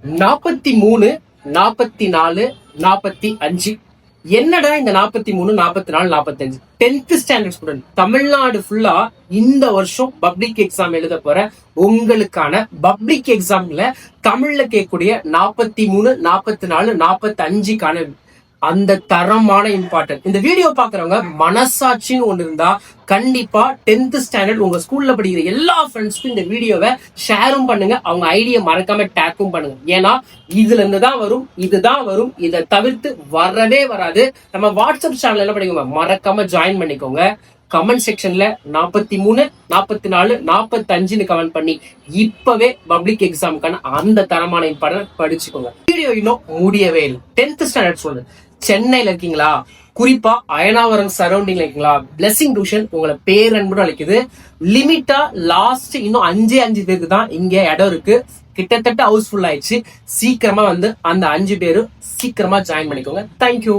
43, 44, 45. என்னடா இந்த 43, 44, 45? 10th standard student Tamil Nadu ஃபுல்லா இந்த வருஷம் பப்ளிக் எக்ஸாம் எழுத போற உங்களுக்கான பப்ளிக் எக்ஸாம்ல தமிழ்ல கேட்கக்கூடிய 43, 44, 45க்கான அந்த தரமான இம்பார்ட்டன்ட். இந்த வீடியோ பாக்குறவங்க மனசாட்சின்னு ஒண்ணு இருந்தா கண்டிப்பா 10th ஸ்டாண்டர்ட் உங்க ஸ்கூல்ல படிக்கிற எல்லா ஃப்ரெண்ட்ஸ்க்கும் இந்த வீடியோவை ஷேரும் பண்ணுங்க. அவங்க ஐடியா மறக்காம டேக்கும் பண்ணுங்க. ஏன்னா இதுல இருந்து தான் வரும், இதுதான் வரும், இதை தவிர்த்து வரவே வராது. நம்ம வாட்ஸ்அப் சேனல் என்ன பண்ணிக்கோங்க, மறக்காம ஜாயின் பண்ணிக்கோங்க. கமெண்ட் செக்ஷன்ல 43, 44, 45 கமெண்ட் பண்ணி இப்பவே பப்ளிக் எக்ஸாமுக்கான அந்த தரமான இம்பார்ட்டன்ட் படிச்சுக்கோங்க. வீடியோ இன்னும் முடியவே இல்லை. 10th ஸ்டாண்டர்ட் ஸ்டூடெண்ட் சென்னையில இருக்கீங்களா, குறிப்பா அயனாவரம் சரௌண்டிங்ல இருக்கீங்களா, பிளெஸிங் டியூஷன் உங்களை பேரன்புன்னு அழைக்குது. லிமிட்டா லாஸ்ட் இன்னும் 5 பேருக்கு தான் இங்க இடம் இருக்கு. கிட்டத்தட்ட ஹவுஸ்ஃபுல் ஆயிடுச்சு. சீக்கிரமா வந்து அந்த 5 பேரும் சீக்கிரமா ஜாயின் பண்ணிக்கோங்க. தேங்க்யூ.